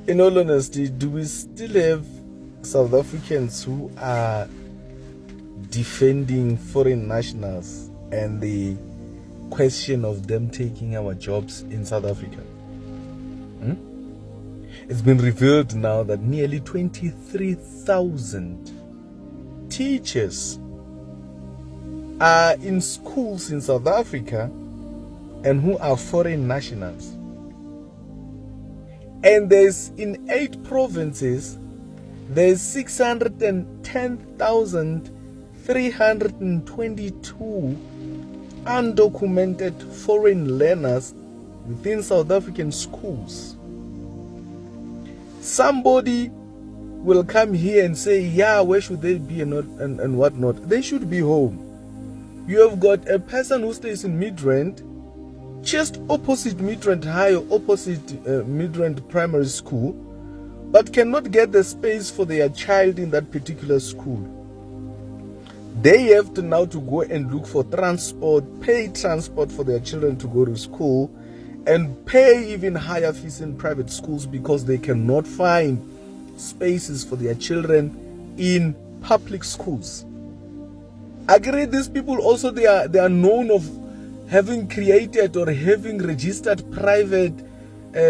In all honesty, do we still have South Africans who are defending foreign nationals and the question of them taking our jobs in South Africa? It's been revealed now that nearly 23,000 teachers are in schools in South Africa and who are foreign nationals. And there's in 8 provinces, there's 610,322 undocumented foreign learners within South African schools. Somebody will come here and say, yeah, where should they be and whatnot? They should be home. You have got a person who stays in Midrand, just opposite Midrand High or opposite Midrand Primary School, but cannot get the space for their child in that particular school. They have to now to go and look for transport, pay transport for their children to go to school, and pay even higher fees in private schools because they cannot find spaces for their children in public schools. I agree, these people also, they are known of having created or having registered private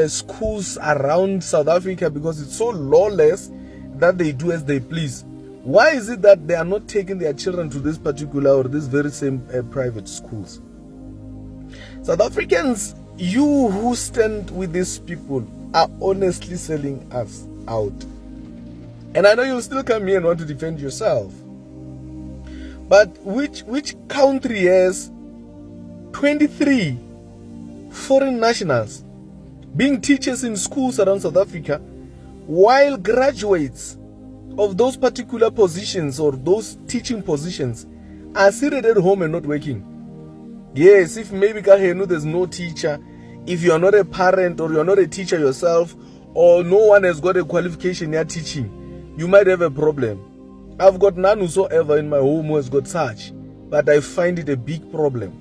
schools around South Africa because it's so lawless that they do as they please. Why is it that they are not taking their children to this particular or this very same private schools? South Africans, you who stand with these people are honestly selling us out. And I know you'll still come here and want to defend yourself. But which country has 23 foreign nationals being teachers in schools around South Africa, while graduates of those particular positions or those teaching positions are seated at home and not working? Yes, if maybe there's no teacher, if you are not a parent or you are not a teacher yourself, or no one has got a qualification you're teaching, you might have a problem. I've got none whosoever in my home who has got such, but I find it a big problem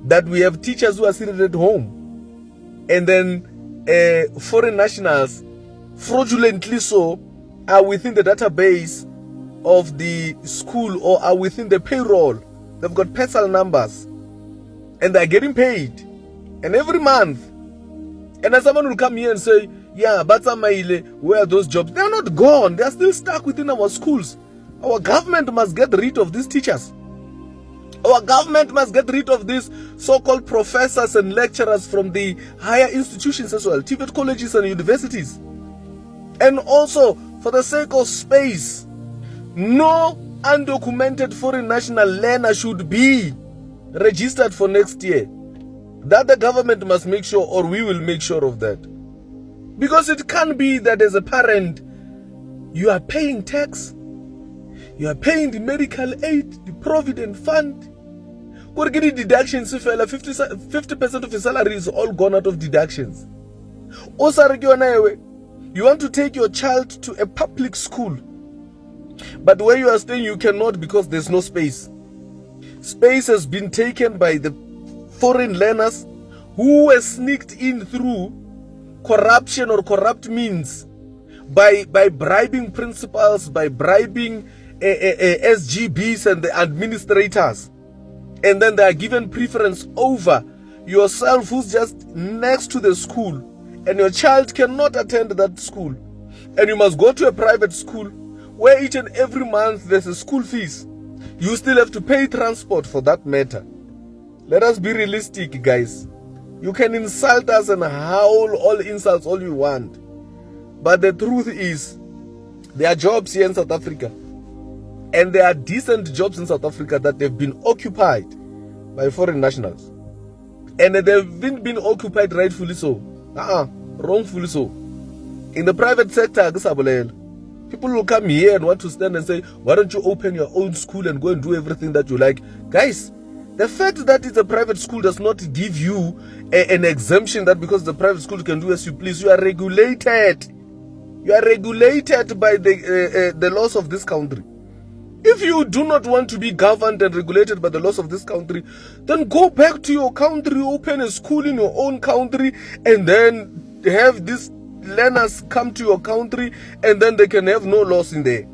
that we have teachers who are seated at home and then foreign nationals, fraudulently so, are within the database of the school or are within the payroll. They've got personal numbers and they're getting paid, and every month. And then someone will come here and say, yeah, but where are those jobs? They're not gone. They're still stuck within our schools. Our government must get rid of these teachers. Our government must get rid of these so-called professors and lecturers from the higher institutions as well, TVET colleges and universities. And also, for the sake of space, no undocumented foreign national learner should be registered for next year. That the government must make sure, or we will make sure of that. Because it can't be that as a parent, you are paying tax, you are paying the medical aid, the provident fund. We're getting deductions, 50% of your salary is all gone out of deductions. You want to take your child to a public school, but where you are staying, you cannot because there's no space. Space has been taken by the foreign learners who were sneaked in through corruption or corrupt means by bribing principals, by bribing SGBs and the administrators. And then they are given preference over yourself who's just next to the school, and your child cannot attend that school. And you must go to a private school where each and every month there's a school fees. You still have to pay transport for that matter. Let us be realistic, guys. You can insult us and howl all insults all you want, but the truth is there are jobs here in South Africa, and there are decent jobs in South Africa that have been occupied by foreign nationals, and they've been occupied rightfully so, wrongfully so. In the private sector, people will come here and want to stand and say, why don't you open your own school and go and do everything that you like? Guys, the fact that it's a private school does not give you an exemption that because the private school can do as you please. You are regulated. You are regulated by the laws of this country. If you do not want to be governed and regulated by the laws of this country, then go back to your country, open a school in your own country, and then have this learners come to your country and then they can have no laws in there.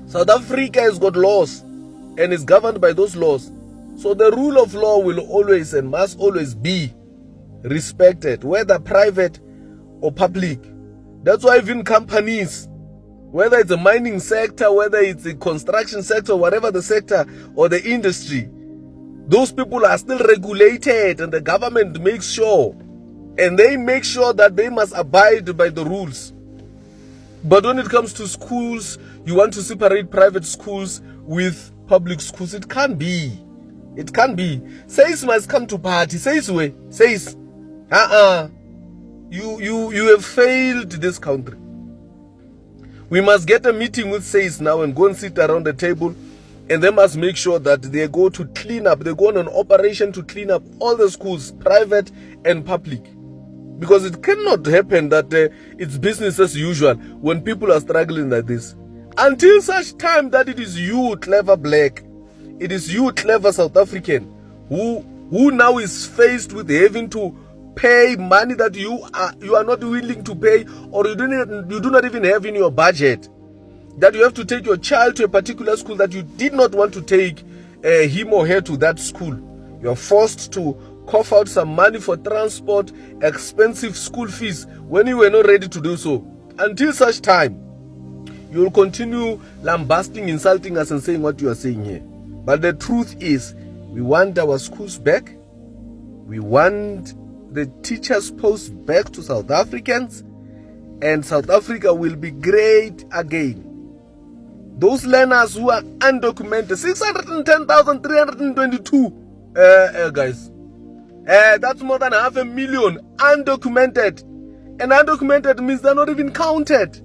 South Africa has got laws and is governed by those laws. So the rule of law will always and must always be respected, whether private or public. That's why even companies, whether it's the mining sector, whether it's the construction sector, whatever the sector or the industry, those people are still regulated, and the government makes sure, and they make sure that they must abide by the rules. But when it comes to schools, you want to separate private schools with public schools. It can't be. It can't be. Says must come to party. Says way. Says, you have failed this country. We must get a meeting with Says now and go and sit around the table, and they must make sure that they go to clean up. They go on an operation to clean up all the schools, private and public. Because it cannot happen that it's business as usual when people are struggling like this. Until such time that it is you, clever black, it is you, clever South African, who now is faced with having to pay money that you are not willing to pay, or you do not even have in your budget, that you have to take your child to a particular school that you did not want to take him or her to that school. You are forced to cough out some money for transport, expensive school fees, when you were not ready to do so. Until such time, you will continue lambasting, insulting us and saying what you are saying here. But the truth is, we want our schools back. We want the teachers' posts back to South Africans, and South Africa will be great again. Those learners who are undocumented, 610,322 guys. That's more than 500,000 undocumented. And undocumented means they're not even counted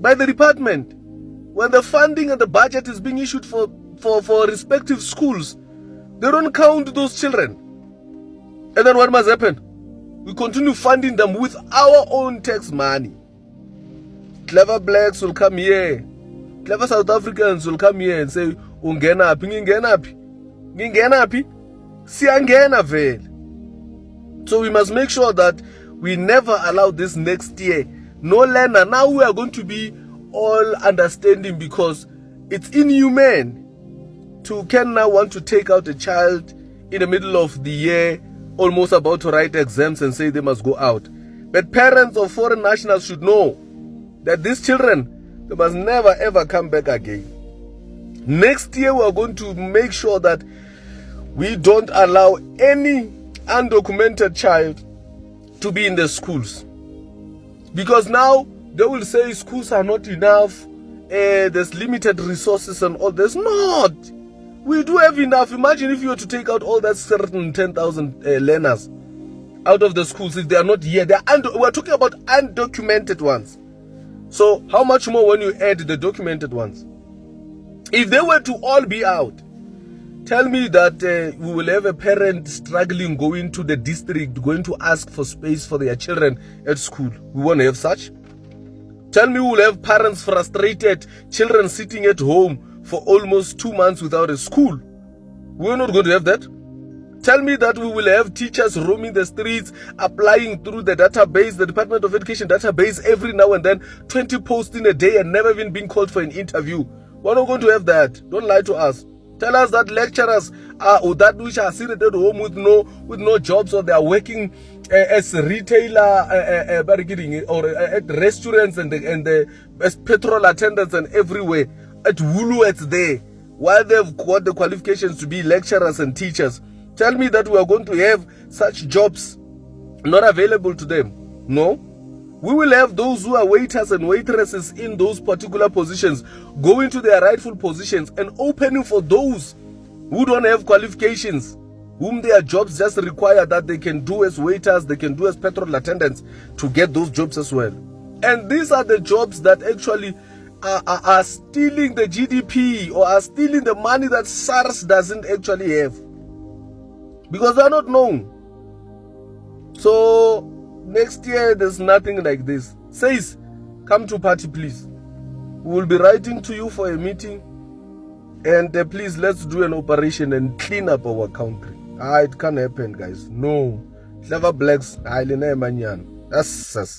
by the department. When the funding and the budget is being issued for respective schools, they don't count those children. And then what must happen? We continue funding them with our own tax money. Clever blacks will come here. Clever South Africans will come here and say, ungenapi, ngingenapi, siyangena vele. So we must make sure that we never allow this next year. No learner. Now we are going to be all understanding, because it's inhumane to can now want to take out a child in the middle of the year, almost about to write exams, and say they must go out. But parents of foreign nationals should know that these children, they must never ever come back again. Next year we are going to make sure that we don't allow any undocumented child to be in the schools. Because now they will say schools are not enough, there's limited resources and all. There's not. We do have enough. Imagine if you were to take out all that certain 10,000 learners out of the schools, if they are not here. We're talking about undocumented ones. So how much more when you add the documented ones? If they were to all be out, tell me that we will have a parent struggling going to the district, going to ask for space for their children at school. We won't have such. Tell me we will have parents frustrated, children sitting at home for almost 2 months without a school. We're not going to have that. Tell me that we will have teachers roaming the streets, applying through the database, the Department of Education database, every now and then, 20 posts in a day and never even being called for an interview. We're not going to have that. Don't lie to us. Tell us that lecturers or that which are seated at home with no jobs, or they are working as a retailer or at restaurants and as petrol attendants and everywhere, at Woolworths there, while they've got the qualifications to be lecturers and teachers. Tell me that we are going to have such jobs not available to them. No. We will have those who are waiters and waitresses in those particular positions going to their rightful positions and opening for those who don't have qualifications, whom their jobs just require that they can do as waiters, they can do as petrol attendants, to get those jobs as well. And these are the jobs that actually are stealing the GDP, or are stealing the money that Scarce doesn't actually have, because they are not known. So next year there's nothing like this. Says, come to party please. We will be writing to you for a meeting, and please let's do an operation and clean up our country. It can't happen, guys. No. Clever blacks, that's